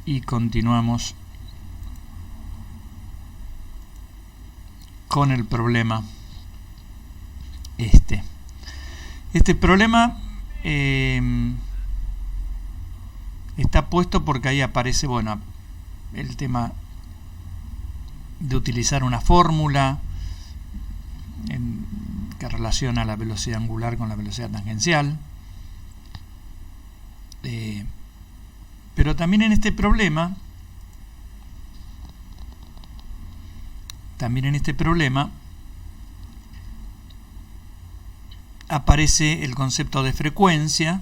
y continuamos con el problema este problema está puesto porque ahí aparece, bueno, el tema de utilizar una fórmula que relaciona la velocidad angular con la velocidad tangencial. Pero también en este problema aparece el concepto de frecuencia,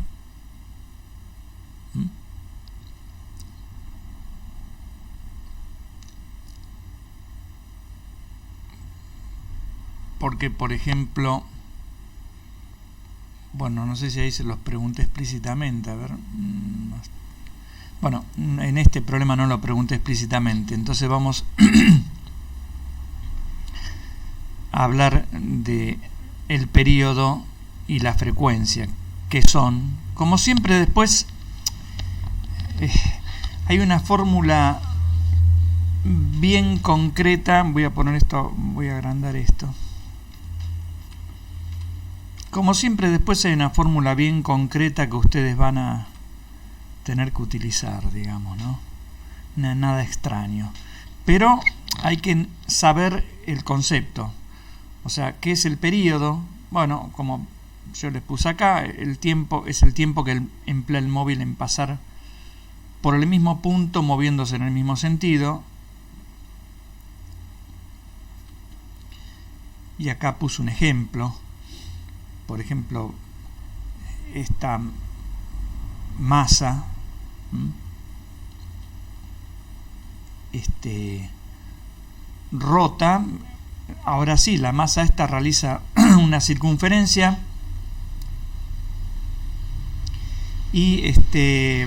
porque, por ejemplo, bueno, no sé si ahí se los pregunté explícitamente, a ver, bueno, en este problema no lo pregunté explícitamente, entonces vamos a hablar de el periodo y la frecuencia, que son, como siempre, después hay una fórmula bien concreta. Voy a poner esto, voy a agrandar esto. Como siempre, después hay una fórmula bien concreta que ustedes van a tener que utilizar, digamos, ¿no? Nada extraño. Pero hay que saber el concepto. O sea, ¿qué es el periodo? Bueno, como yo les puse acá, el tiempo es el tiempo que emplea el móvil en pasar por el mismo punto, moviéndose en el mismo sentido. Y acá puse un ejemplo. Por ejemplo, esta masa rota. Ahora sí, la masa esta realiza una circunferencia y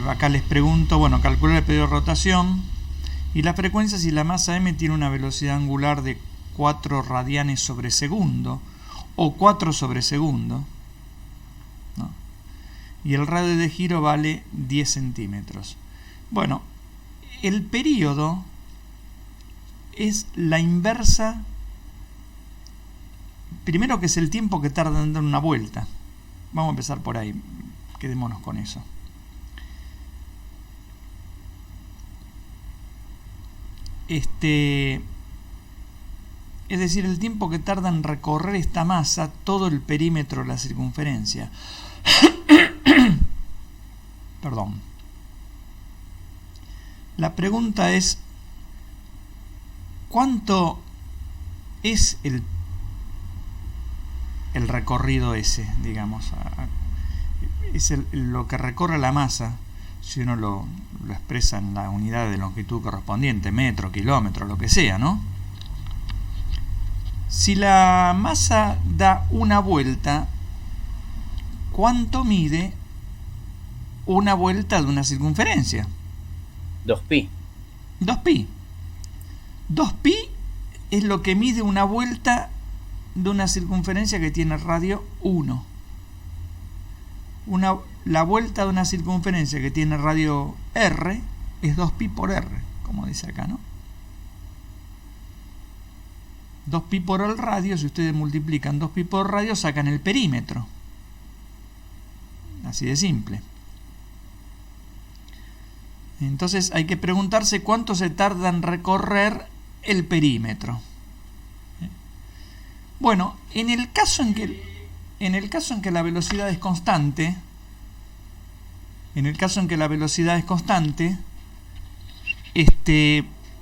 acá les pregunto, bueno, calcular el periodo de rotación y la frecuencia si la masa m tiene una velocidad angular de 4 radianes sobre segundo o 4 sobre segundo, ¿no? Y el radio de giro vale 10 centímetros. Bueno, el periodo es la inversa. Primero, que es el tiempo que tarda en dar una vuelta. Vamos a empezar por ahí. Quedémonos con eso. Es decir, el tiempo que tarda en recorrer esta masa todo el perímetro de la circunferencia. Perdón. La pregunta es, ¿cuánto es el recorrido ese, digamos? Es lo que recorre la masa, si uno lo expresa en la unidad de longitud correspondiente, metro, kilómetro, lo que sea, ¿no? Si la masa da una vuelta, ¿cuánto mide una vuelta de una circunferencia? 2pi. 2pi. 2pi es lo que mide una vuelta de una circunferencia que tiene radio 1. La vuelta de una circunferencia que tiene radio r es 2pi por r, como dice acá, ¿no? 2pi por el radio, si ustedes multiplican 2pi por radio, sacan el perímetro. Así de simple. Entonces hay que preguntarse cuánto se tarda en recorrer el perímetro. Bueno, en el caso en que la velocidad es constante,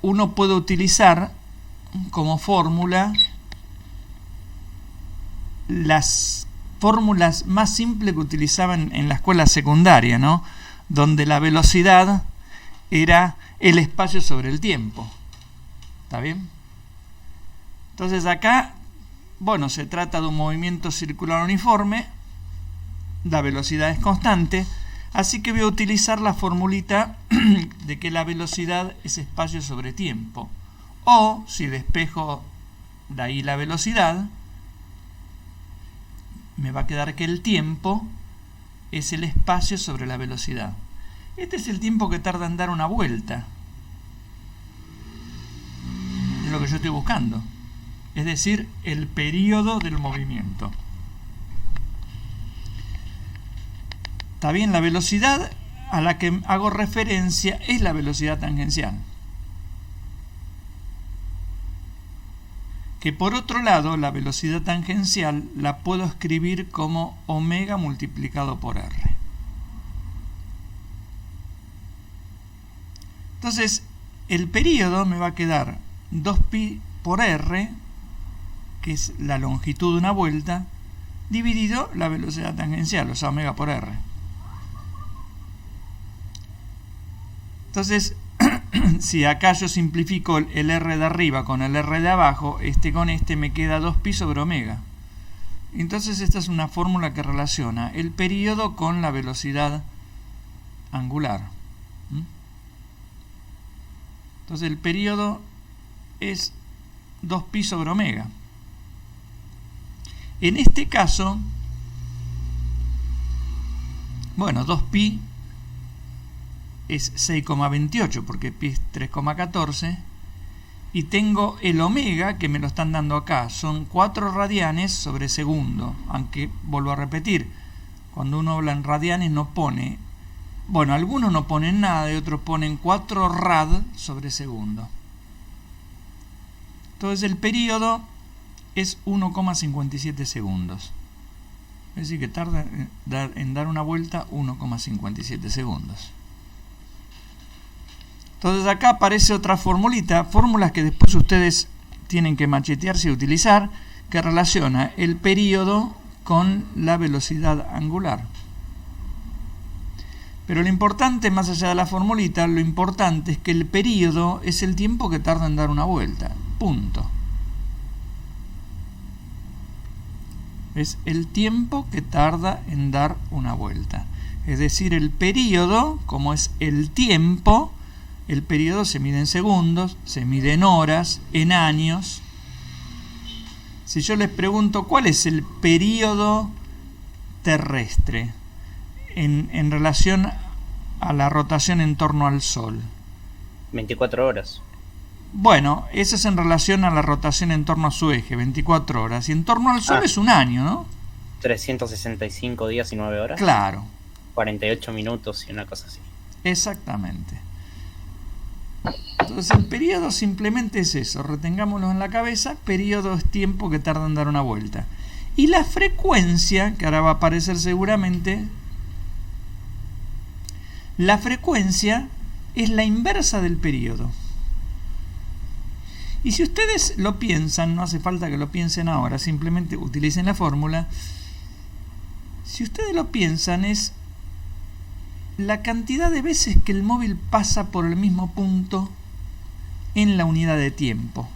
uno puede utilizar como fórmula las fórmulas más simples que utilizaban en la escuela secundaria, ¿no? Donde la velocidad era el espacio sobre el tiempo. ¿Está bien? Entonces acá, bueno, se trata de un movimiento circular uniforme, la velocidad es constante, así que voy a utilizar la formulita de que la velocidad es espacio sobre tiempo. O, si despejo de ahí la velocidad, me va a quedar que el tiempo es el espacio sobre la velocidad. Este es el tiempo que tarda en dar una vuelta. Es lo que yo estoy buscando. Es decir, el periodo del movimiento. Está bien, la velocidad a la que hago referencia es la velocidad tangencial. Que por otro lado, la velocidad tangencial la puedo escribir como omega multiplicado por r. Entonces, el periodo me va a quedar 2pi por r, que es la longitud de una vuelta, dividido la velocidad tangencial, o sea, omega por r. Entonces, si acá yo simplifico el r de arriba con el r de abajo, con este me queda 2pi sobre omega. Entonces esta es una fórmula que relaciona el periodo con la velocidad angular. Entonces el periodo es 2pi sobre omega. En este caso, bueno, 2pi es 6,28 porque pi es 3,14 y tengo el omega que me lo están dando acá, son 4 radianes sobre segundo, aunque vuelvo a repetir, cuando uno habla en radianes no pone, bueno, algunos no ponen nada y otros ponen 4 rad sobre segundo. Entonces el periodo es 1,57 segundos, es decir que tarda en dar una vuelta 1,57 segundos. Entonces acá aparece otra formulita, fórmulas que después ustedes tienen que machetearse y utilizar, que relaciona el periodo con la velocidad angular. Pero lo importante, más allá de la formulita, lo importante es que el periodo es el tiempo que tarda en dar una vuelta. Punto. Es el tiempo que tarda en dar una vuelta. Es decir, el periodo, como es el tiempo, el periodo se mide en segundos, se mide en horas, en años. Si yo les pregunto cuál es el periodo terrestre en relación a la rotación en torno al Sol. 24 horas. Bueno, eso es en relación a la rotación en torno a su eje, 24 horas. Y en torno al Sol es un año, ¿no? 365 días y 9 horas. Claro. 48 minutos y una cosa así. Exactamente. Entonces el periodo simplemente es eso, retengámoslo en la cabeza, periodo es tiempo que tarda en dar una vuelta. Y la frecuencia, que ahora va a aparecer seguramente, la frecuencia es la inversa del periodo. Y si ustedes lo piensan, no hace falta que lo piensen ahora, simplemente utilicen la fórmula. Si ustedes lo piensan, es la cantidad de veces que el móvil pasa por el mismo punto en la unidad de tiempo.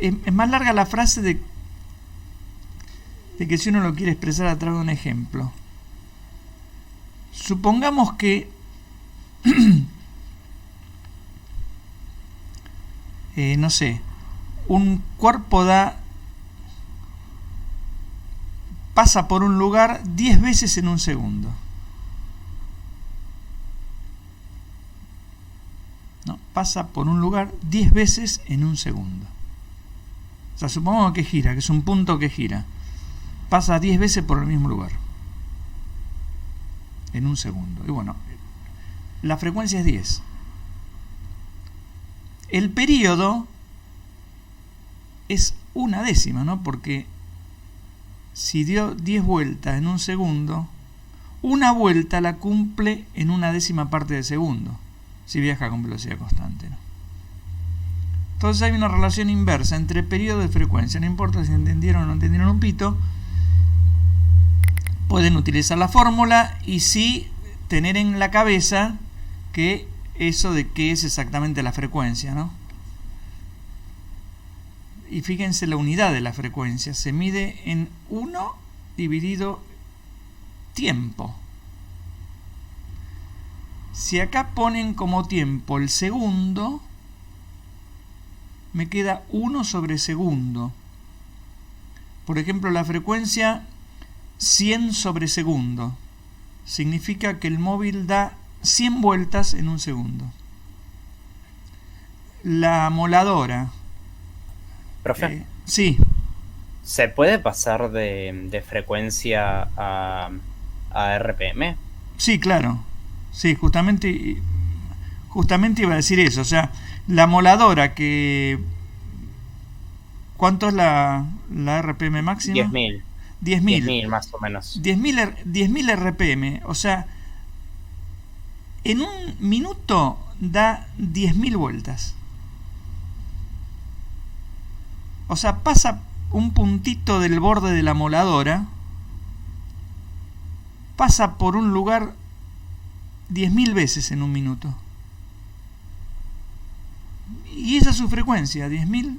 Es más larga la frase de que si uno lo quiere expresar a través de un ejemplo. Supongamos que no sé, un cuerpo pasa por un lugar 10 veces en un segundo. No, pasa por un lugar 10 veces en un segundo. O sea, supongamos que gira, que es un punto que gira. Pasa 10 veces por el mismo lugar. En un segundo. Y bueno, la frecuencia es 10. El periodo es una décima, ¿no? Porque si dio 10 vueltas en un segundo, una vuelta la cumple en una décima parte de segundo. Si viaja con velocidad constante, ¿no? Entonces hay una relación inversa entre periodo y frecuencia. No importa si entendieron o no entendieron un pito, pueden utilizar la fórmula y sí tener en la cabeza que eso de qué es exactamente la frecuencia, ¿no? Y fíjense la unidad de la frecuencia. Se mide en 1 dividido tiempo. Si acá ponen como tiempo el segundo, me queda 1 sobre segundo. Por ejemplo, la frecuencia 100 sobre segundo significa que el móvil da 100 vueltas en un segundo. La moladora. Profe, Sí, ¿se puede pasar de frecuencia a RPM? sí, claro. Sí, justamente iba a decir eso. O sea, la moladora que... ¿Cuánto es la RPM máxima? 10.000. 10.000. 10.000 más o menos. 10.000 RPM. O sea, en un minuto da 10.000 vueltas. O sea, pasa un puntito del borde de la moladora, pasa por un lugar 10.000 veces en un minuto. Y esa es su frecuencia, 10.000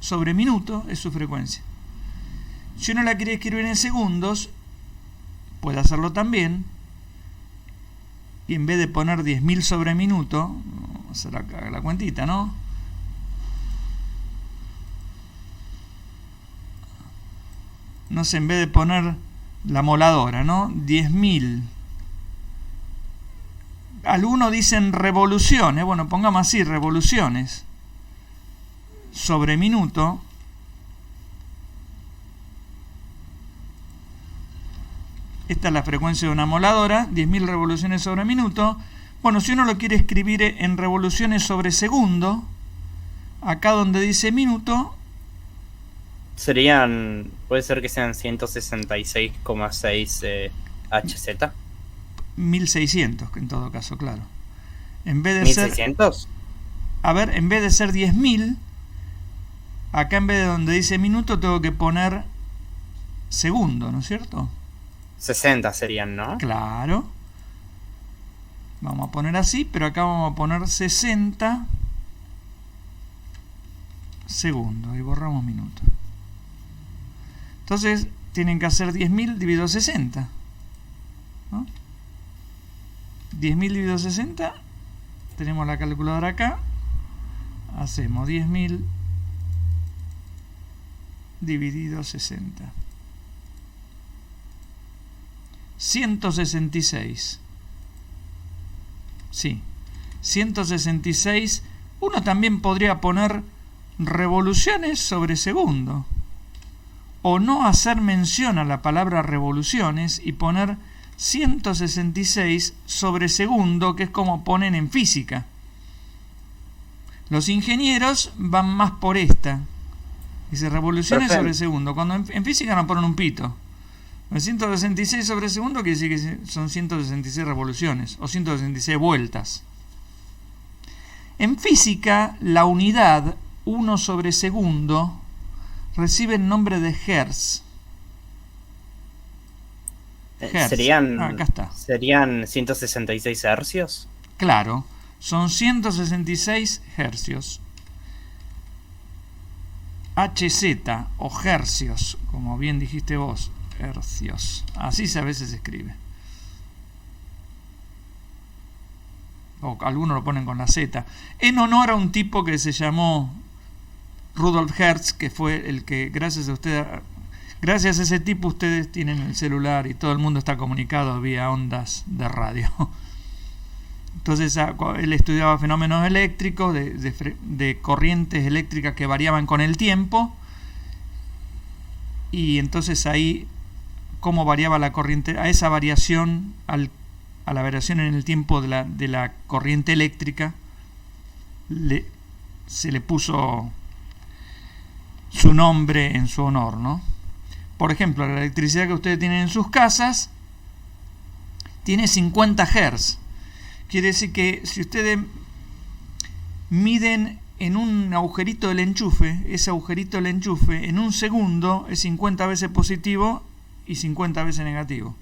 sobre minuto es su frecuencia. Si uno la quiere escribir en segundos, puede hacerlo también. Y en vez de poner 10.000 sobre minuto, vamos a hacer acá la cuentita, ¿no? No sé, en vez de poner la moladora, ¿no? 10.000. Algunos dicen revoluciones. Bueno, pongamos así, revoluciones sobre minuto. Esta es la frecuencia de una moladora, 10.000 revoluciones sobre minuto. Bueno, si uno lo quiere escribir en revoluciones sobre segundo, acá donde dice minuto, puede ser que sean 166,6 Hz. 1600, en todo caso, claro. En vez de 1600. A ver, en vez de ser 10.000, acá en vez de donde dice minuto tengo que poner segundo, ¿no es cierto? 60 serían, ¿no? Claro. Vamos a poner así, pero acá vamos a poner 60 segundos y borramos minuto. Entonces tienen que hacer 10.000 dividido 60, ¿no? 10.000 dividido 60, tenemos la calculadora acá, hacemos 10.000 dividido 60. 166. Sí, 166. Uno también podría poner revoluciones sobre segundo, o no hacer mención a la palabra revoluciones y poner 166 sobre segundo, que es como ponen en física. Los ingenieros van más por esta. Dice revoluciones Perfecto. sobre segundo. Cuando en física no ponen un pito. 166 sobre segundo quiere decir que son 166 revoluciones o 166 vueltas. En física, la unidad 1 sobre segundo recibe el nombre de hertz. Acá está. ¿Serían 166 hercios? Claro, son 166 hercios. HZ o hercios, como bien dijiste vos, hercios. Así a veces se escribe. O algunos lo ponen con la Z. En honor a un tipo que se llamó Rudolf Hertz, que fue el que, gracias a ese tipo, ustedes tienen el celular y todo el mundo está comunicado vía ondas de radio. Entonces él estudiaba fenómenos eléctricos, de corrientes eléctricas que variaban con el tiempo, y entonces ahí cómo variaba la corriente, a esa variación, a la variación en el tiempo de la corriente eléctrica, se le puso su nombre en su honor, ¿no? Por ejemplo, la electricidad que ustedes tienen en sus casas tiene 50 Hz. Quiere decir que si ustedes miden en un agujerito del enchufe, ese agujerito del enchufe en un segundo es 50 veces positivo y 50 veces negativo.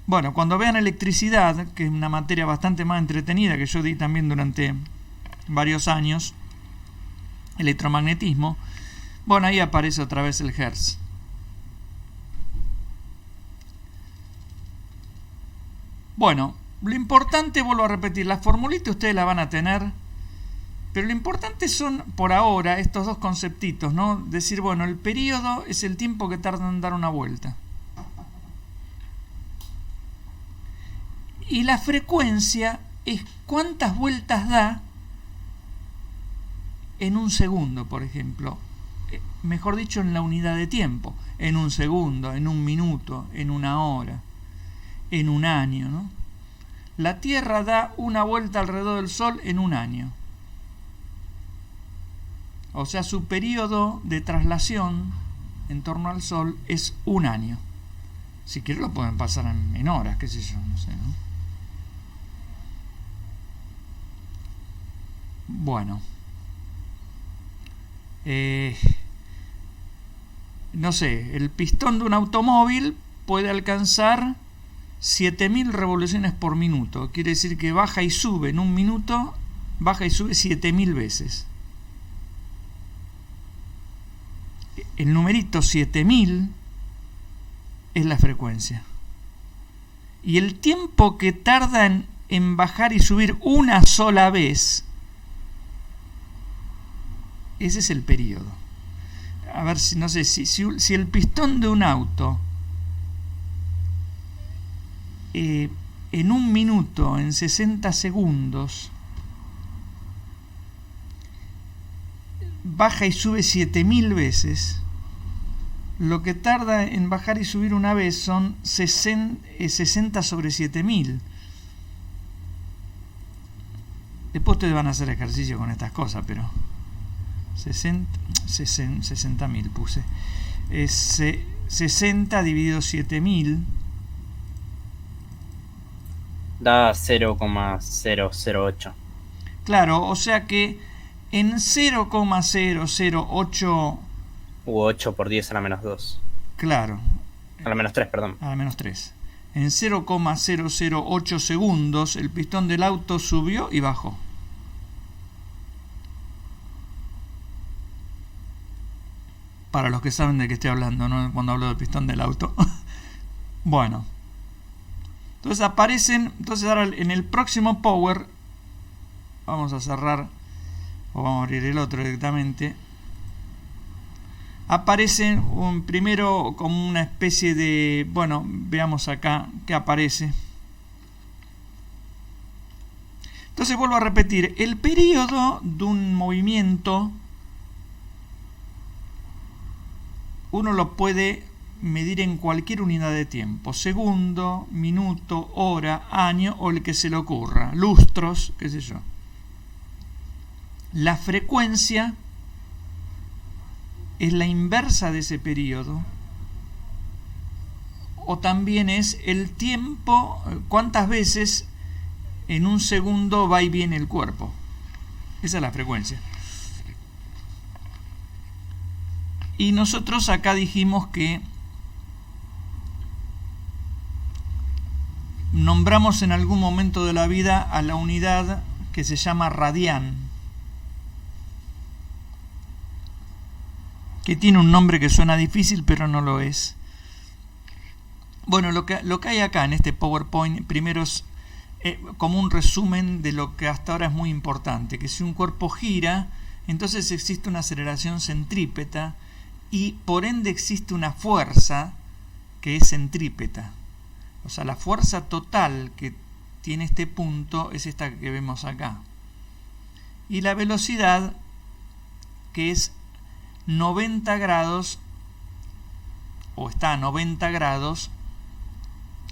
Bueno, cuando vean electricidad, que es una materia bastante más entretenida que yo di también durante varios años, electromagnetismo, bueno, ahí aparece otra vez el Hertz. Bueno, lo importante, vuelvo a repetir, las formulitas ustedes las van a tener, pero lo importante son, por ahora, estos dos conceptitos, ¿no? Decir, bueno, el periodo es el tiempo que tarda en dar una vuelta. Y la frecuencia es cuántas vueltas da en un segundo, por ejemplo. Mejor dicho, en la unidad de tiempo. En un segundo, en un minuto, en una hora, en un año, ¿no? La Tierra da una vuelta alrededor del Sol en un año. O sea, su periodo de traslación en torno al Sol es un año. Si quieren lo pueden pasar en horas, qué sé yo, no sé, ¿no? Bueno. No sé, el pistón de un automóvil puede alcanzar 7000 revoluciones por minuto. Quiere decir que baja y sube en un minuto, baja y sube 7000 veces. El numerito 7000 es la frecuencia. Y el tiempo que tarda en bajar y subir una sola vez, ese es el periodo. A ver, no sé, si el pistón de un auto en un minuto, en 60 segundos, baja y sube 7000 veces, lo que tarda en bajar y subir una vez son 60 sobre 7000. Después ustedes van a hacer ejercicio con estas cosas, pero 60.000 puse. 60 dividido 7000 da 0,008. Claro, o sea que en 0,008 u 8 por 10 a la menos 2. Claro. A la menos 3, perdón. A la menos 3. En 0,008 segundos el pistón del auto subió y bajó. Para los que saben de qué estoy hablando, ¿no? Cuando hablo del pistón del auto. Bueno. Entonces aparecen, ahora en el próximo Power, vamos a cerrar, o vamos a abrir el otro directamente, aparece primero como una especie de, bueno, veamos acá qué aparece. Entonces vuelvo a repetir, el periodo de un movimiento uno lo puede medir en cualquier unidad de tiempo, segundo, minuto, hora, año o el que se le ocurra, lustros, qué sé yo. La frecuencia es la inversa de ese periodo, o también es el tiempo, cuántas veces en un segundo va y viene el cuerpo. Esa es la frecuencia. Y nosotros acá dijimos que nombramos en algún momento de la vida a la unidad que se llama radián, que tiene un nombre que suena difícil, pero no lo es. Bueno, lo que hay acá en este PowerPoint, primero es como un resumen de lo que hasta ahora es muy importante, que si un cuerpo gira, entonces existe una aceleración centrípeta, y por ende existe una fuerza que es centrípeta. O sea, la fuerza total que tiene este punto es esta que vemos acá. Y la velocidad, que es 90 grados, o está a 90 grados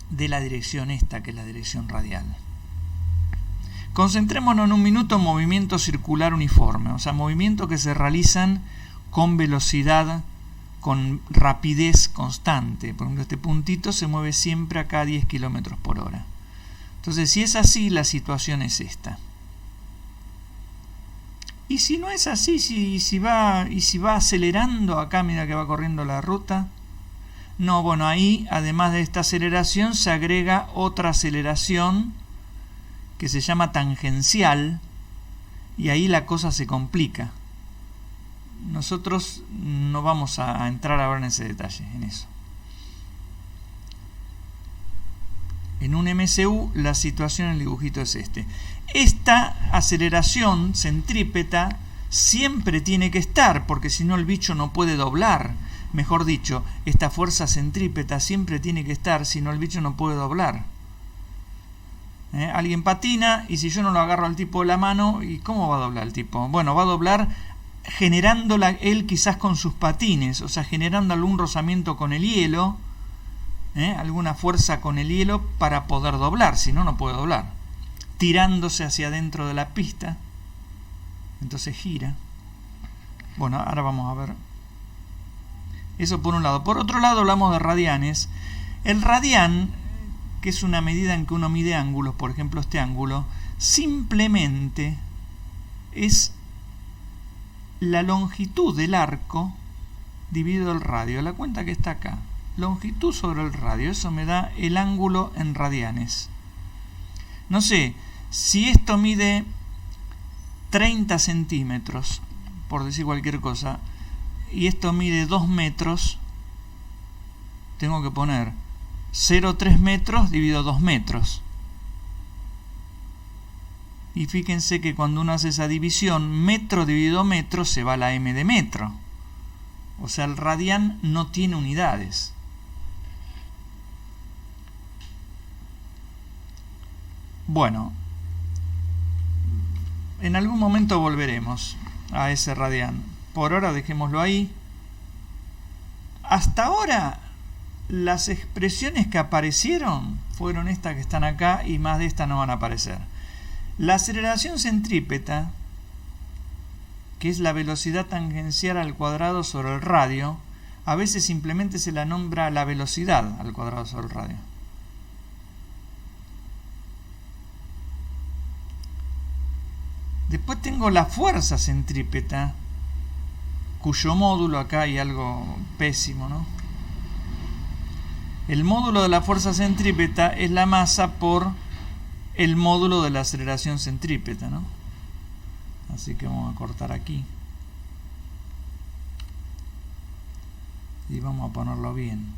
de la dirección esta, que es la dirección radial. Concentrémonos en un minuto en movimiento circular uniforme, o sea, movimientos que se realizan con velocidad, con rapidez constante. Por ejemplo, este puntito se mueve siempre acá a 10 km por hora. Entonces, si es así, la situación es esta. Y si no es así, si va acelerando acá a medida que va corriendo la ruta, no, bueno, ahí, además de esta aceleración, se agrega otra aceleración que se llama tangencial, y ahí la cosa se complica. Nosotros no vamos a entrar ahora en ese detalle, en eso. En un MCU la situación en el dibujito es este. Esta aceleración centrípeta siempre tiene que estar, porque si no el bicho no puede doblar. Mejor dicho, esta fuerza centrípeta siempre tiene que estar, si no el bicho no puede doblar. Alguien patina y si yo no lo agarro al tipo de la mano, ¿y cómo va a doblar el tipo? Bueno, va a doblar generándola él quizás con sus patines, o sea, generando algún rozamiento con el hielo, alguna fuerza con el hielo para poder doblar, si no, no puede doblar. Tirándose hacia adentro de la pista, entonces gira. Bueno, ahora vamos a ver. Eso por un lado. Por otro lado hablamos de radianes. El radián, que es una medida en que uno mide ángulos, por ejemplo este ángulo, simplemente es la longitud del arco dividido el radio. La cuenta que está acá. Longitud sobre el radio. Eso me da el ángulo en radianes. No sé, si esto mide 30 centímetros, por decir cualquier cosa, y esto mide 2 metros, tengo que poner 0,3 metros dividido 2 metros. Y fíjense que cuando uno hace esa división, metro dividido metro, se va la m de metro. O sea, el radián no tiene unidades. Bueno, en algún momento volveremos a ese radián. Por ahora dejémoslo ahí. Hasta ahora las expresiones que aparecieron fueron estas que están acá y más de estas no van a aparecer. La aceleración centrípeta, que es la velocidad tangencial al cuadrado sobre el radio, a veces simplemente se la nombra la velocidad al cuadrado sobre el radio. Después tengo la fuerza centrípeta, cuyo módulo, acá hay algo pésimo, ¿no? El módulo de la fuerza centrípeta es la masa por el módulo de la aceleración centrípeta, ¿no? Así que vamos a cortar aquí. Y vamos a ponerlo bien.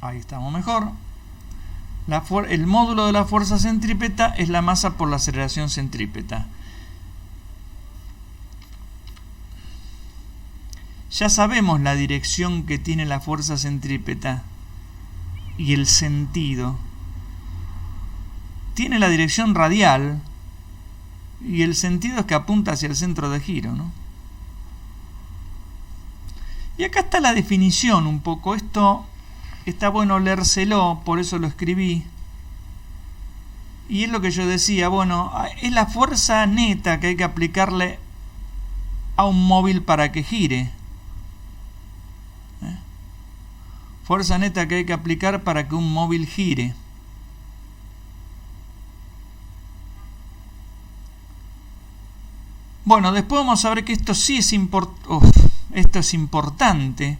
Ahí estamos mejor. El módulo de la fuerza centrípeta es la masa por la aceleración centrípeta. Ya sabemos la dirección que tiene la fuerza centrípeta y el sentido. Tiene la dirección radial y el sentido es que apunta hacia el centro de giro, ¿no? Y acá está la definición un poco. Esto está bueno leérselo, por eso lo escribí. Y es lo que yo decía, bueno, es la fuerza neta que hay que aplicarle a un móvil para que gire. Fuerza neta que hay que aplicar para que un móvil gire. Bueno, después vamos a ver que esto sí es esto es importante.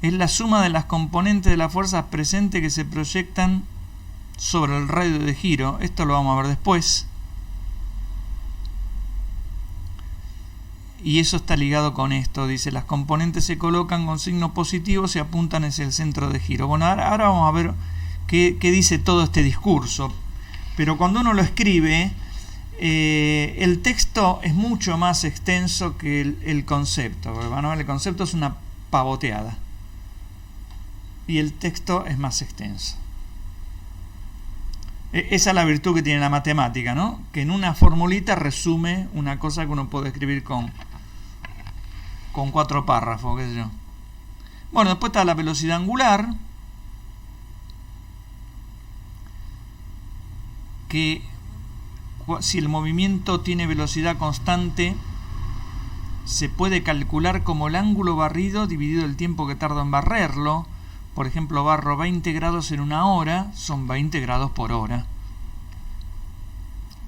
Es la suma de las componentes de las fuerzas presentes que se proyectan sobre el radio de giro. Esto lo vamos a ver después. Y eso está ligado con esto. Dice, las componentes se colocan con signo positivo y apuntan hacia el centro de giro. Bueno, ahora vamos a ver qué dice todo este discurso. Pero cuando uno lo escribe, el texto es mucho más extenso que el concepto. Porque van a ver, el concepto es una pavoteada. Y el texto es más extenso. Esa es la virtud que tiene la matemática, ¿no? Que en una formulita resume una cosa que uno puede escribir con 4 párrafos, qué sé yo. Bueno, después está la velocidad angular, que si el movimiento tiene velocidad constante, se puede calcular como el ángulo barrido dividido el tiempo que tarda en barrerlo. Por ejemplo, barro 20 grados en una hora, son 20 grados por hora.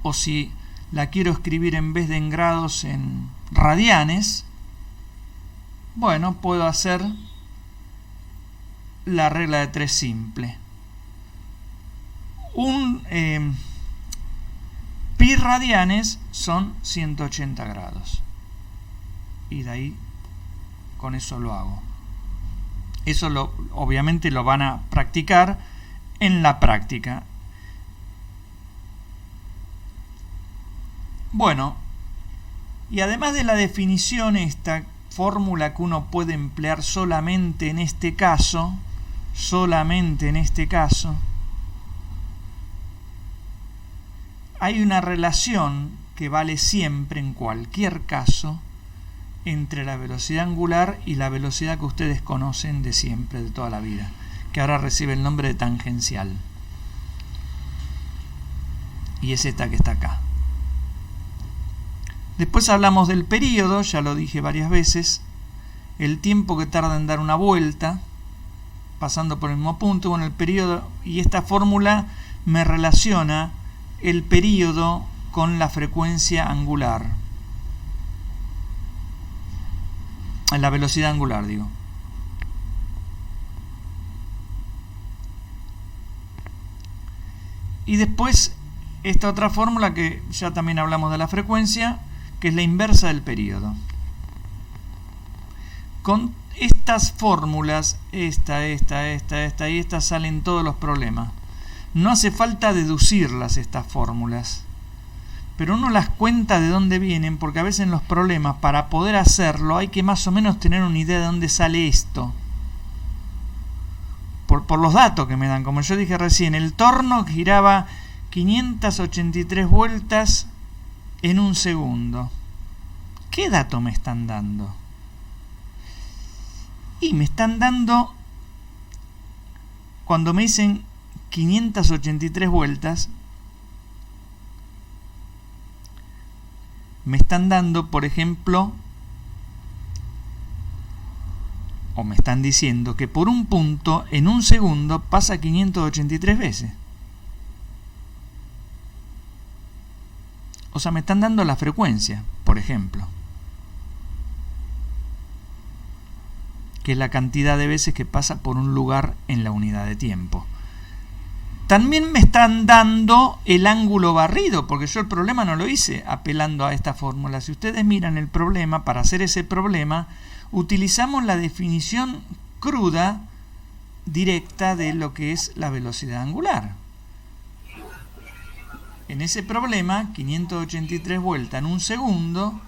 O si la quiero escribir en vez de en grados en radianes, bueno, puedo hacer la regla de 3 simple. Pi radianes son 180 grados. Y de ahí, con eso lo hago. Eso obviamente lo van a practicar en la práctica. Bueno, y además de la definición esta fórmula que uno puede emplear solamente en este caso, hay una relación que vale siempre, en cualquier caso, entre la velocidad angular y la velocidad que ustedes conocen de siempre, de toda la vida, que ahora recibe el nombre de tangencial. Y es esta que está acá. Después hablamos del período, ya lo dije varias veces, el tiempo que tarda en dar una vuelta, pasando por el mismo punto. Bueno, el período, y esta fórmula me relaciona el período con la frecuencia angular, la velocidad angular, digo. Y después esta otra fórmula que ya también hablamos de la frecuencia, que es la inversa del período. Con estas fórmulas, esta y esta, salen todos los problemas. No hace falta deducirlas estas fórmulas, pero uno las cuenta de dónde vienen, porque a veces en los problemas, para poder hacerlo, hay que más o menos tener una idea de dónde sale esto. Por los datos que me dan. Como yo dije recién, el torno giraba 583 vueltas en un segundo. ¿Qué dato me están dando? Y me están dando, cuando me dicen 583 vueltas, me están dando, por ejemplo, o me están diciendo que por un punto en un segundo pasa 583 veces. O sea, me están dando la frecuencia, por ejemplo, que es la cantidad de veces que pasa por un lugar en la unidad de tiempo. También me están dando el ángulo barrido, porque yo el problema no lo hice apelando a esta fórmula. Si ustedes miran el problema, para hacer ese problema, utilizamos la definición cruda, directa de lo que es la velocidad angular. En ese problema, 583 vueltas en un segundo,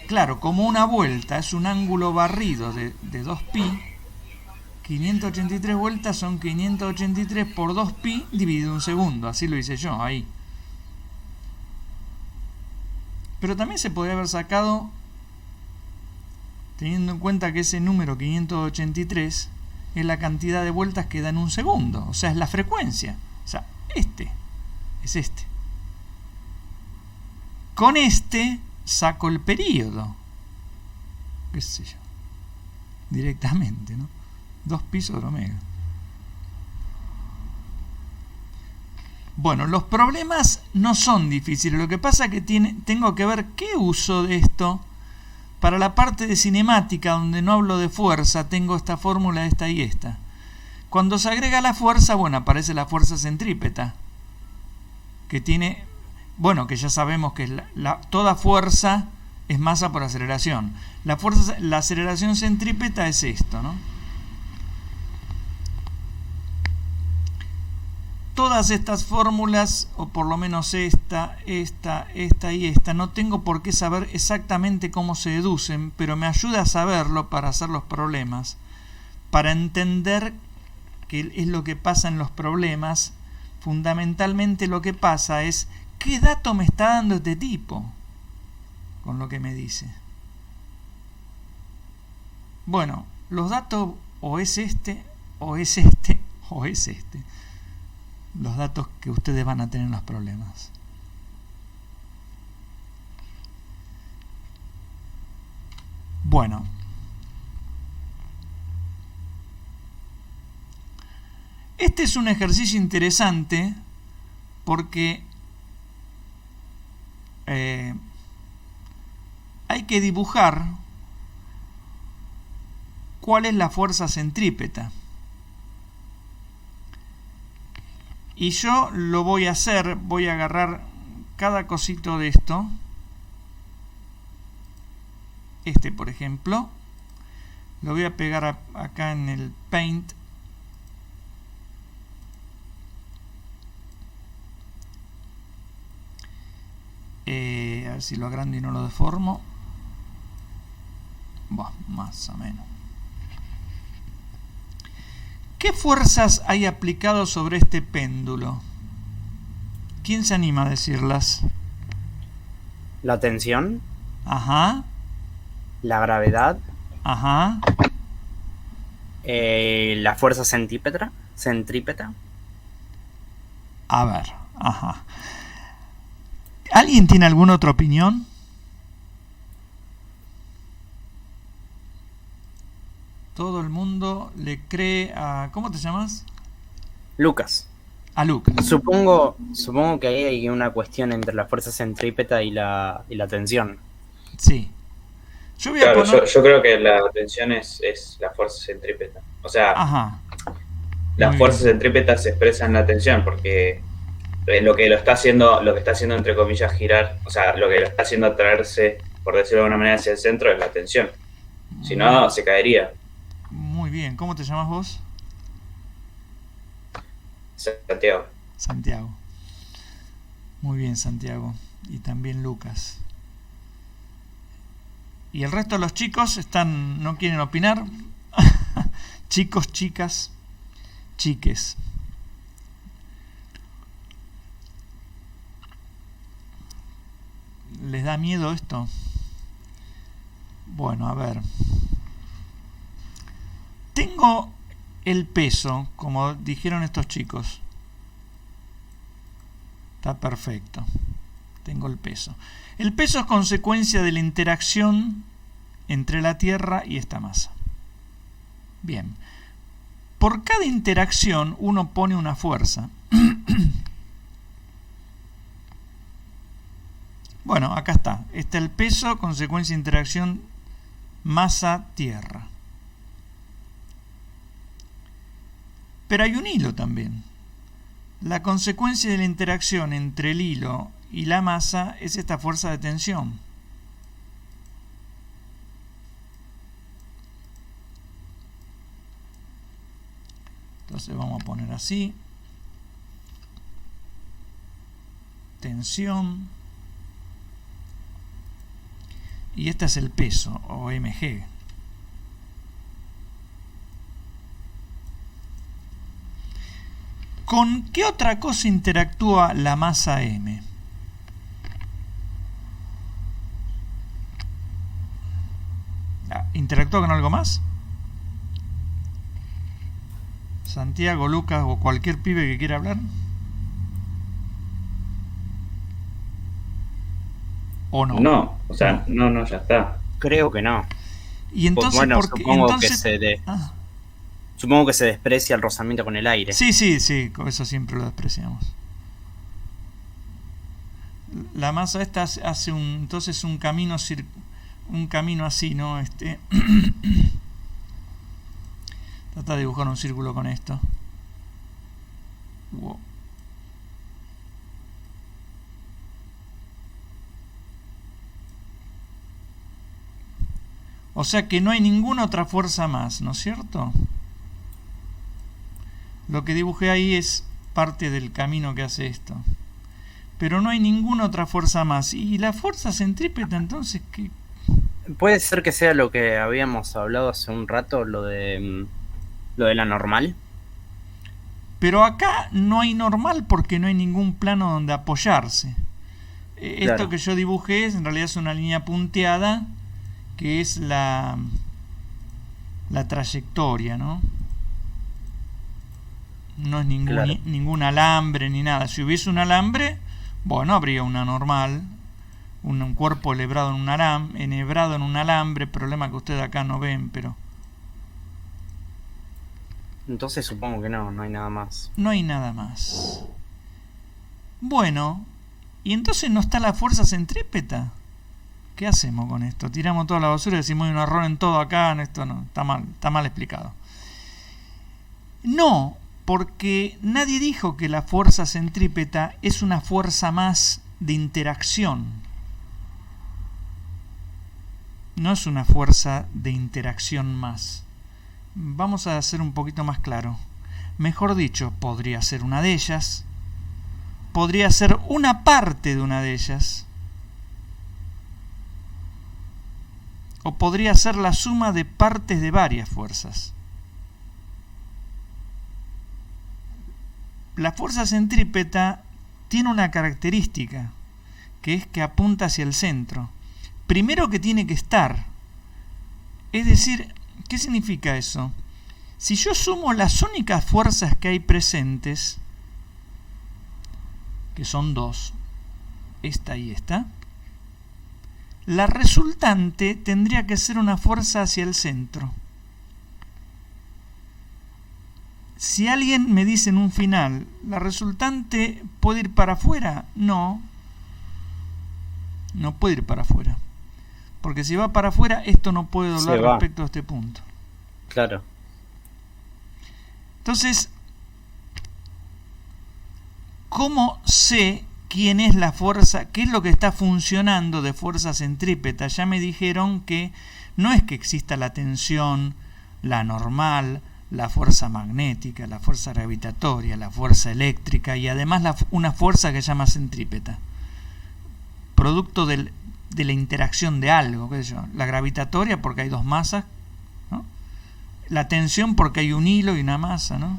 claro, como una vuelta es un ángulo barrido de 2pi, 583 vueltas son 583 por 2pi dividido un segundo. Así lo hice yo, ahí. Pero también se podría haber sacado, teniendo en cuenta que ese número 583 es la cantidad de vueltas que da en un segundo. O sea, es la frecuencia. O sea, este es este. Con este saco el período. Qué sé yo. Directamente, ¿no? 2pi sobre omega. Bueno, los problemas no son difíciles. Lo que pasa es que tengo que ver qué uso de esto. Para la parte de cinemática, donde no hablo de fuerza, tengo esta fórmula, esta y esta. Cuando se agrega la fuerza, bueno, aparece la fuerza centrípeta, que tiene, bueno, que ya sabemos que toda fuerza es masa por aceleración. La aceleración centrípeta es esto, ¿no? Todas estas fórmulas, o por lo menos esta y esta, no tengo por qué saber exactamente cómo se deducen, pero me ayuda a saberlo para hacer los problemas, para entender qué es lo que pasa en los problemas. Fundamentalmente lo que pasa es qué dato me está dando este tipo con lo que me dice. Bueno, los datos o es este, o es este, o es este. Los datos que ustedes van a tener en los problemas. Bueno, este es un ejercicio interesante porque hay que dibujar cuál es la fuerza centrípeta. Y yo lo voy a hacer, voy a agarrar cada cosito de esto. Este, por ejemplo, lo voy a pegar acá en el Paint. A ver si lo agrando y no lo deformo. Bah, más o menos. ¿Qué fuerzas hay aplicado sobre este péndulo? ¿Quién se anima a decirlas? La tensión, Ajá, la gravedad, ajá. la fuerza centrípeta. A ver, ajá. ¿Alguien tiene alguna otra opinión? Todo el mundo le cree a... ¿Cómo te llamas? Lucas. A Lucas. Supongo que ahí hay una cuestión entre la fuerza centrípeta y la tensión. Sí. Yo voy a Claro, poner... yo creo que la tensión es la fuerza centrípeta. O sea, Ajá. la Muy fuerza bien. centrípeta se expresa en la tensión porque lo que está haciendo entre comillas girar, o sea, lo que lo está haciendo atraerse, por decirlo de alguna manera, hacia el centro es la tensión. Si no, se caería. Muy bien. ¿Cómo te llamas vos? Santiago. Santiago. Muy bien, Santiago. Y también Lucas. ¿Y el resto de los chicos no quieren opinar? Chicos, chicas, chiques. ¿Les da miedo esto? Bueno, a ver. Tengo el peso, como dijeron estos chicos. Está perfecto. Tengo el peso. El peso es consecuencia de la interacción entre la Tierra y esta masa. Bien. Por cada interacción uno pone una fuerza. Bueno, acá está. Está el peso, consecuencia de interacción masa-Tierra. Pero hay un hilo también. La consecuencia de la interacción entre el hilo y la masa es esta fuerza de tensión. Entonces vamos a poner así. Tensión. Y este es el peso, o mg. ¿Con qué otra cosa interactúa la masa m? ¿Interactúa con algo más? Santiago, Lucas o cualquier pibe que quiera hablar. ¿O no? No, o sea, no, ya está. Creo que no. Y entonces, Pues bueno, ¿por qué? supongo Entonces, supongo que se desprecia el rozamiento con el aire. Sí, con eso siempre lo despreciamos. La masa esta hace entonces un camino así, ¿no? Trata de dibujar un círculo con esto. Wow. O sea que no hay ninguna otra fuerza más, ¿no es cierto? Lo que dibujé ahí es parte del camino que hace esto. Pero no hay ninguna otra fuerza más. ¿Y la fuerza centrípeta entonces qué? Puede ser que sea lo que habíamos hablado hace un rato, lo de la normal. Pero acá no hay normal porque no hay ningún plano donde apoyarse. Esto Claro. que yo dibujé en realidad es una línea punteada que es la trayectoria, ¿no? No es ningún alambre ni nada. Si hubiese un alambre, bueno, habría una normal, un cuerpo enhebrado en un alambre, problema que ustedes acá no ven, pero Entonces supongo que no hay nada más. no hay nada más. Bueno, ¿y entonces no está la fuerza centrípeta? ¿Qué hacemos con esto? Tiramos toda la basura y decimos hay un error en todo acá, en esto no, está mal explicado. No, porque nadie dijo que la fuerza centrípeta es una fuerza más de interacción. No es una fuerza de interacción más. Vamos a hacer un poquito más claro. Mejor dicho, podría ser una de ellas. Podría ser una parte de una de ellas. o podría ser la suma de partes de varias fuerzas. La fuerza centrípeta tiene una característica, que es que apunta hacia el centro. Primero que tiene que estar. Es decir, ¿qué significa eso? Si yo sumo las únicas fuerzas que hay presentes, que son dos, esta y esta, la resultante tendría que ser una fuerza hacia el centro. Si alguien me dice en un final, ¿la resultante puede ir para afuera? No puede ir para afuera. Porque si va para afuera, esto no puede doblar respecto a este punto. Claro. Entonces, ¿cómo sé quién es la fuerza? ¿Qué es lo que está funcionando de fuerza centrípeta? Ya me dijeron que no es que exista la tensión, la normal, la fuerza magnética, la fuerza gravitatoria, la fuerza eléctrica y además una fuerza que se llama centrípeta. Producto de la interacción de algo, qué sé yo. La gravitatoria porque hay dos masas, ¿no? La tensión porque hay un hilo y una masa, ¿no?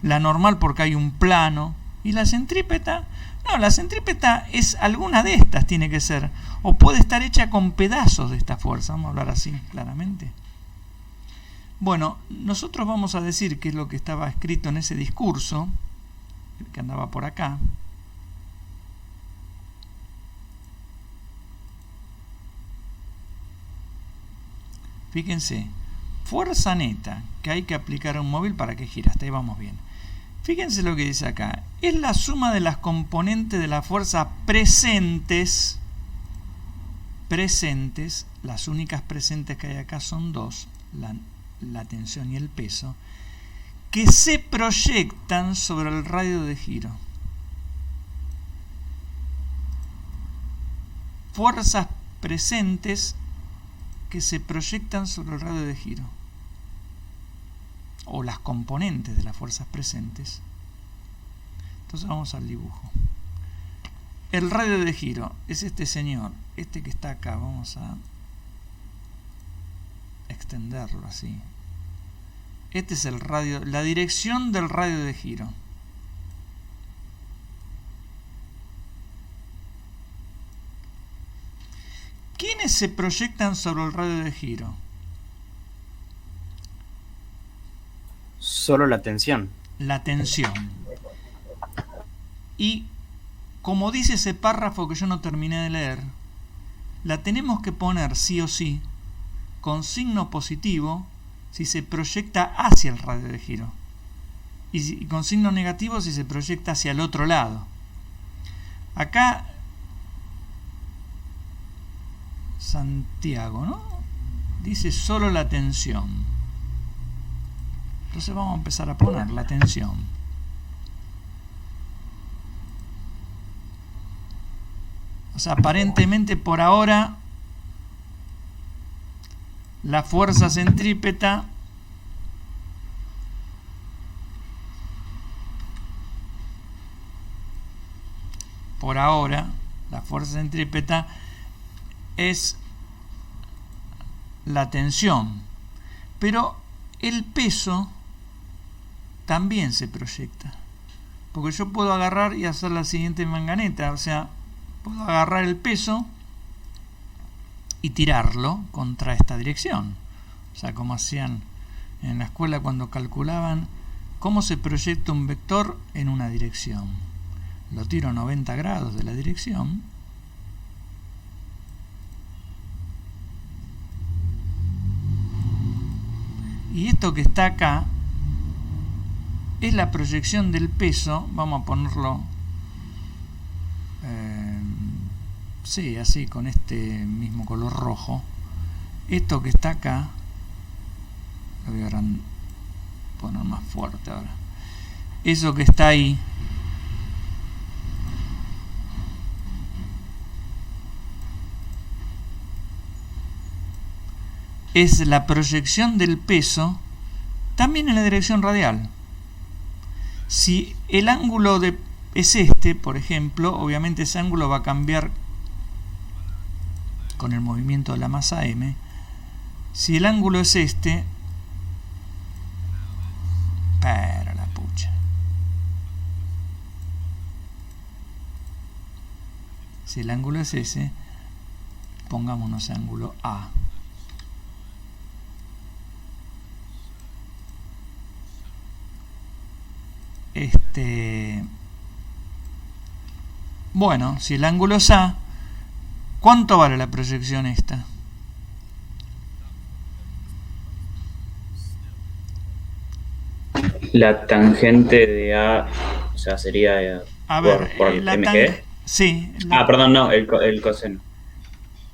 La normal porque hay un plano. ¿Y la centrípeta? No, la centrípeta es alguna de estas, tiene que ser. O puede estar hecha con pedazos de esta fuerza. Vamos a hablar así, claramente. Bueno, nosotros vamos a decir qué es lo que estaba escrito en ese discurso, que andaba por acá. Fíjense, fuerza neta que hay que aplicar a un móvil para que gire. Hasta ahí vamos bien. Fíjense lo que dice acá. Es la suma de las componentes de la fuerza presentes. Las únicas presentes que hay acá son dos, la tensión y el peso, que se proyectan sobre el radio de giro. Fuerzas presentes que se proyectan sobre el radio de giro, o las componentes de las fuerzas presentes. Entonces vamos al dibujo. El radio de giro es este señor, este que está acá. Vamos a extenderlo así. Este es el radio, la dirección del radio de giro. ¿Quiénes se proyectan sobre el radio de giro? Solo la tensión. La tensión. Y como dice ese párrafo que yo no terminé de leer, la tenemos que poner sí o sí con signo positivo si se proyecta hacia el radio de giro y con signo negativo si se proyecta hacia el otro lado. Acá Santiago, ¿no? Dice solo la tensión. Entonces vamos a empezar a poner la tensión. O sea, aparentemente por ahora la fuerza centrípeta es la tensión, pero el peso también se proyecta, porque yo puedo agarrar y hacer la siguiente manganeta, o sea, puedo agarrar el peso y tirarlo contra esta dirección, o sea, como hacían en la escuela cuando calculaban cómo se proyecta un vector en una dirección. Lo tiro a 90 grados de la dirección y esto que está acá es la proyección del peso. Vamos a ponerlo sí, así, con este mismo color rojo. Esto que está acá lo voy a poner más fuerte ahora. Eso que está ahí es la proyección del peso también en la dirección radial. Si el ángulo es este, por ejemplo, obviamente ese ángulo va a cambiar con el movimiento de la masa m, Si el ángulo es este, pero la pucha. Si el ángulo es ese, pongámonos ángulo A. Bueno, si el ángulo es A, ¿cuánto vale la proyección esta? La tangente de A, o sea, sería A ver, por MG. Sí. Perdón, no, el coseno.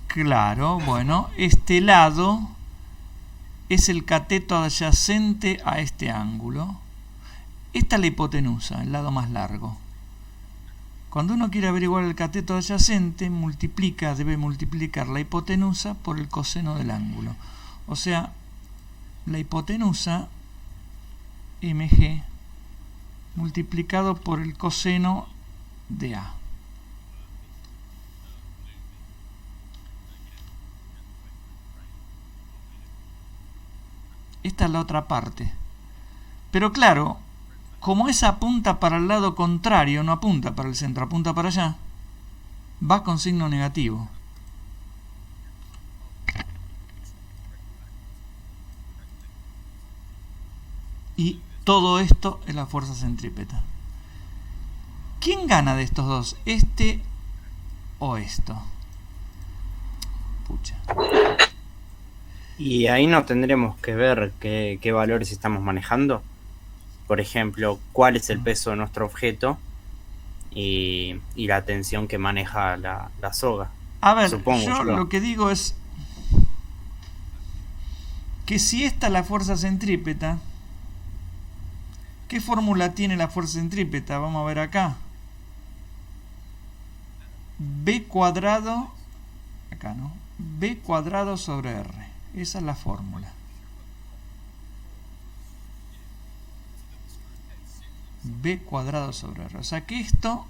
Claro, bueno, este lado es el cateto adyacente a este ángulo. Esta es la hipotenusa, el lado más largo. Cuando uno quiere averiguar el cateto adyacente, debe multiplicar la hipotenusa por el coseno del ángulo. O sea, la hipotenusa, mg, multiplicado por el coseno de A. Esta es la otra parte. Pero claro, como esa apunta para el lado contrario, no apunta para el centro, apunta para allá, va con signo negativo. Y todo esto es la fuerza centrípeta. ¿Quién gana de estos dos? ¿Este o esto? Pucha. Y ahí no tendremos que ver qué valores estamos manejando. Por ejemplo, cuál es el peso de nuestro objeto y la tensión que maneja la soga. A ver, Supongo yo lo que digo es que si esta es la fuerza centrípeta, ¿qué fórmula tiene la fuerza centrípeta? Vamos a ver acá. B cuadrado, acá no, B cuadrado sobre R. Esa es la fórmula. B cuadrado sobre R. O sea que esto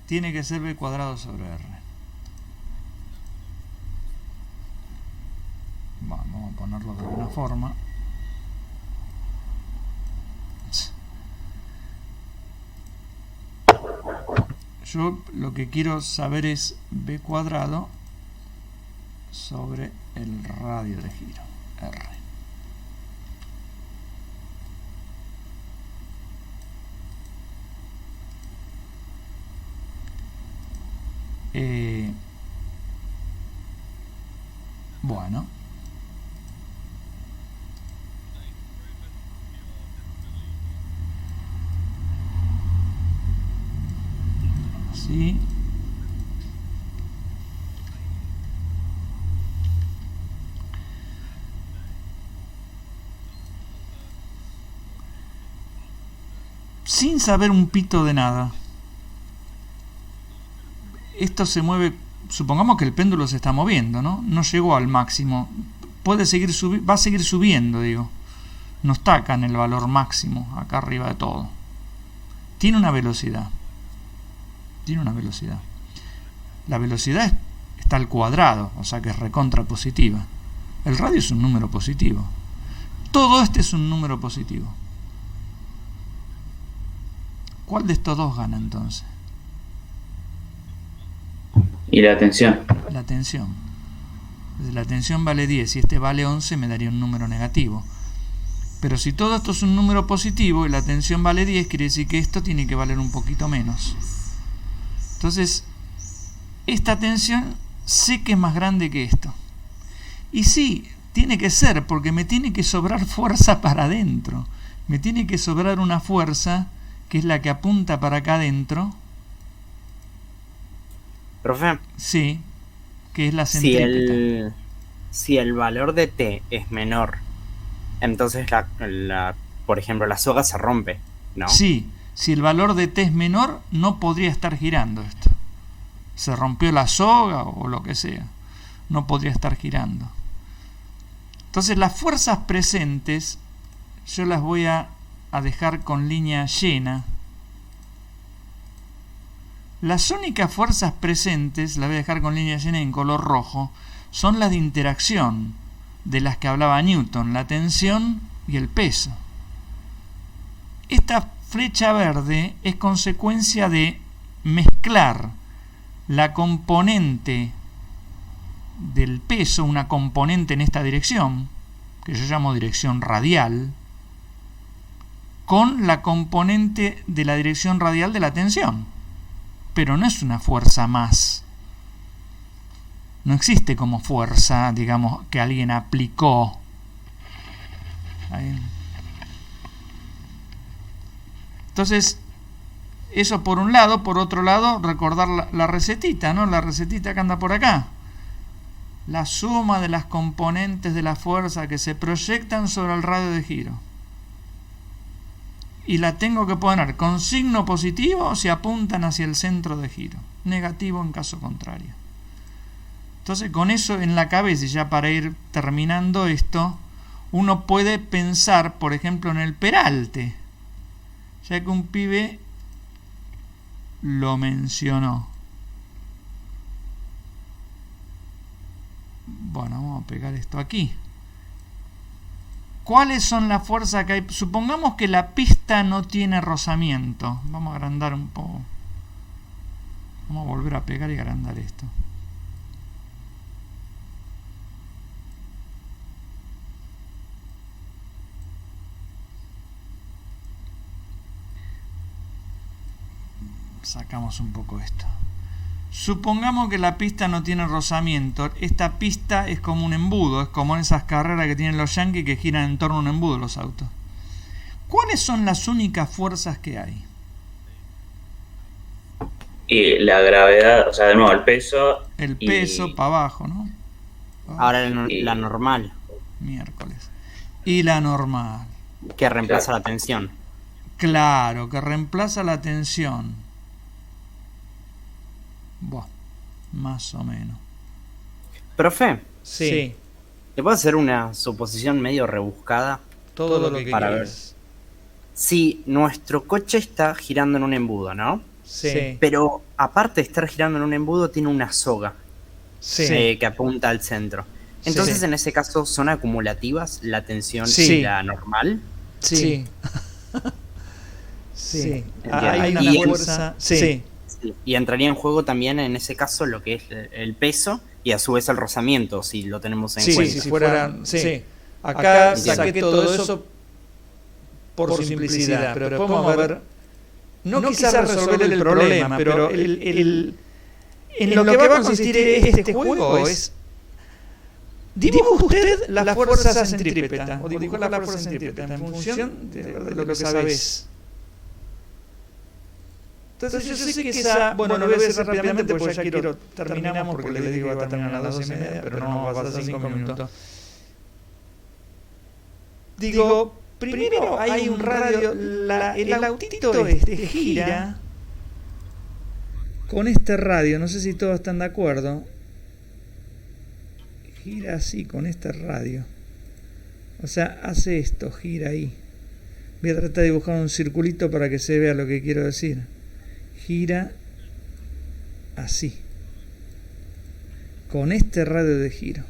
tiene que ser B cuadrado sobre R. Vamos a ponerlo de alguna forma. Yo lo que quiero saber es B cuadrado sobre el radio de giro, R. Bueno. Así. Sin saber un pito de nada. Esto se mueve, supongamos que el péndulo se está moviendo, ¿no? No llegó al máximo. Puede seguir va a seguir subiendo, digo. No está acá en el valor máximo, acá arriba de todo. Tiene una velocidad. Tiene una velocidad. La velocidad está al cuadrado, o sea que es recontra positiva. El radio es un número positivo. Todo este es un número positivo. ¿Cuál de estos dos gana entonces? ¿Y la tensión? La tensión. La tensión vale 10 y este vale 11, me daría un número negativo. Pero si todo esto es un número positivo y la tensión vale 10, quiere decir que esto tiene que valer un poquito menos. Entonces, esta tensión sé que es más grande que esto. Y sí, tiene que ser, porque me tiene que sobrar fuerza para adentro. Me tiene que sobrar una fuerza que es la que apunta para acá adentro. Profe, Sí, que es la centrípeta. si el valor de T es menor, entonces por ejemplo, la soga se rompe, ¿no? Sí, si el valor de T es menor, no podría estar girando esto. Se rompió la soga o lo que sea. No podría estar girando. Entonces las fuerzas presentes, yo las voy a dejar con línea llena. Las únicas fuerzas presentes, las voy a dejar con línea llena en color rojo, son las de interacción, de las que hablaba Newton, la tensión y el peso. Esta flecha verde es consecuencia de mezclar la componente del peso, una componente en esta dirección, que yo llamo dirección radial, con la componente de la dirección radial de la tensión. Pero no es una fuerza más. No existe como fuerza, digamos, que alguien aplicó. Ahí. Entonces, eso por un lado. Por otro lado, recordar la recetita, ¿no? La recetita que anda por acá. La suma de las componentes de la fuerza que se proyectan sobre el radio de giro. Y la tengo que poner con signo positivo si apuntan hacia el centro de giro. Negativo en caso contrario. Entonces, con eso en la cabeza, y ya para ir terminando esto, uno puede pensar, por ejemplo, en el peralte, ya que un pibe lo mencionó. Bueno, vamos a pegar esto aquí. ¿Cuáles son las fuerzas que hay? Supongamos que la pista no tiene rozamiento. Vamos a agrandar un poco. Vamos a volver a pegar y agrandar esto. Sacamos un poco esto. Supongamos que la pista no tiene rozamiento. Esta pista es como un embudo, es como en esas carreras que tienen los yankees que giran en torno a un embudo los autos. ¿Cuáles son las únicas fuerzas que hay? Y la gravedad, o sea, de nuevo, el peso. El peso para abajo, ¿no? Ahora la normal. Miércoles. Y la normal. Que reemplaza la tensión. Claro, que reemplaza la tensión. Buah, más o menos. Profe, Sí. ¿le puedo hacer una suposición medio rebuscada? Todo lo que para quieras. Si nuestro coche está girando en un embudo, ¿no? Sí. Pero aparte de estar girando en un embudo, tiene una soga Sí. que apunta al centro. Entonces, Sí. en ese caso, ¿son acumulativas la tensión Sí. y la normal? Sí. Sí. Entiendo. Hay una Y fuerza. Sí. Sí. Y entraría en juego también, en ese caso, lo que es el peso y a su vez el rozamiento, si lo tenemos en cuenta. Si fuera. Sí. Acá Entiendo. saqué todo eso por simplicidad, pero después vamos a ver. No quizás resolver el problema, pero en lo que va a consistir este juego es. Dibuje usted la fuerza centrípeta, o dibuja la fuerza centrípeta en función de lo que sabes. Entonces yo sé que esa, bueno, lo voy a decir rápidamente porque ya terminamos porque les digo que va a terminar a las 12:30, pero no vamos a pasar 5 minutos. Digo, primero hay un radio, el autito gira con este radio, no sé si todos están de acuerdo. Gira así con este radio. O sea, hace esto, gira ahí. Voy a tratar de dibujar un circulito para que se vea lo que quiero decir. Gira así. Con este radio de giro.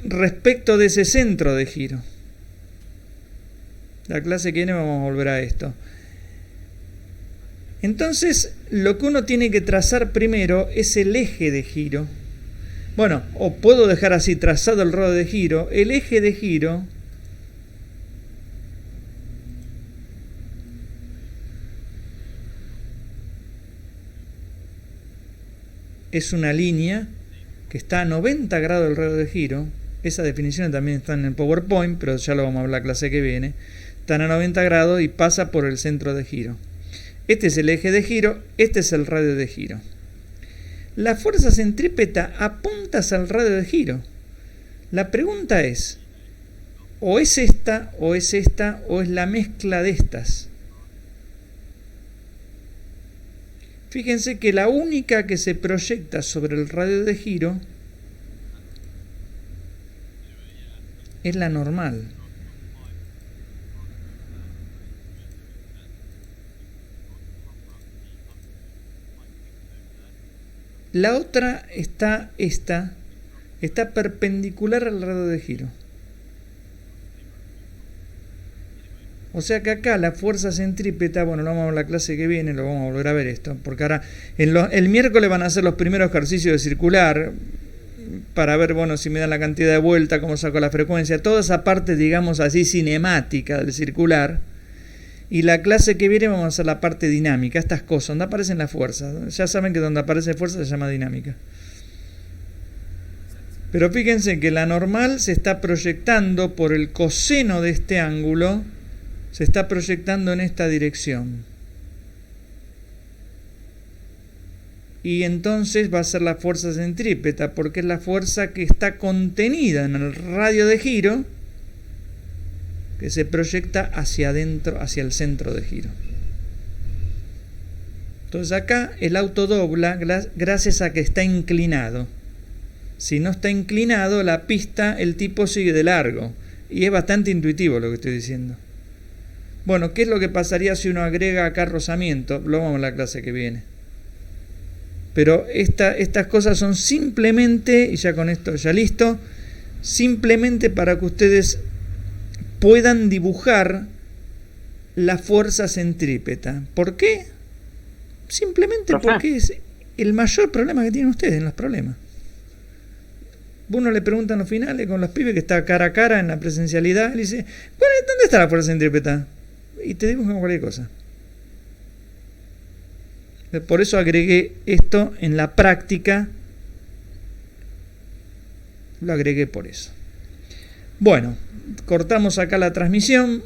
Respecto de ese centro de giro. La clase que viene vamos a volver a esto. Entonces, lo que uno tiene que trazar primero es el eje de giro. Bueno, o puedo dejar así trazado el radio de giro. El eje de giro es una línea que está a 90 grados del radio de giro. Esa definición también está en el PowerPoint, pero ya lo vamos a hablar la clase que viene. Están a 90 grados y pasa por el centro de giro. Este es el eje de giro, este es el radio de giro. La fuerza centrípeta apunta hacia el radio de giro. La pregunta es, o es esta, o es esta, o es la mezcla de estas. Fíjense que la única que se proyecta sobre el radio de giro es la normal. La otra está está perpendicular al radio de giro. O sea que acá la fuerza centrípeta, bueno, lo vamos a ver la clase que viene, lo vamos a volver a ver esto, porque ahora el miércoles van a hacer los primeros ejercicios de circular para ver, bueno, si me dan la cantidad de vuelta, cómo saco la frecuencia, toda esa parte, digamos así, cinemática del circular. Y la clase que viene vamos a hacer la parte dinámica, estas cosas, donde aparecen las fuerzas. Ya saben que donde aparece fuerza se llama dinámica. Pero fíjense que la normal se está proyectando por el coseno de este ángulo, se está proyectando en esta dirección. Y entonces va a ser la fuerza centrípeta, porque es la fuerza que está contenida en el radio de giro, que se proyecta hacia adentro, hacia el centro de giro. Entonces acá el auto dobla gracias a que está inclinado. Si no está inclinado, la pista, el tipo sigue de largo. Y es bastante intuitivo lo que estoy diciendo. Bueno, ¿qué es lo que pasaría si uno agrega acá rozamiento? Lo vamos a ver en la clase que viene. Pero estas cosas son simplemente, y ya con esto ya listo, simplemente para que ustedes puedan dibujar la fuerza centrípeta. ¿Por qué? Simplemente porque es el mayor problema que tienen ustedes en los problemas. Uno le pregunta en los finales con los pibes que está cara a cara en la presencialidad, le dice, ¿dónde está la fuerza centrípeta? Y te dibujan cualquier cosa. Por eso agregué esto en la práctica. Lo agregué por eso. Bueno, cortamos acá la transmisión.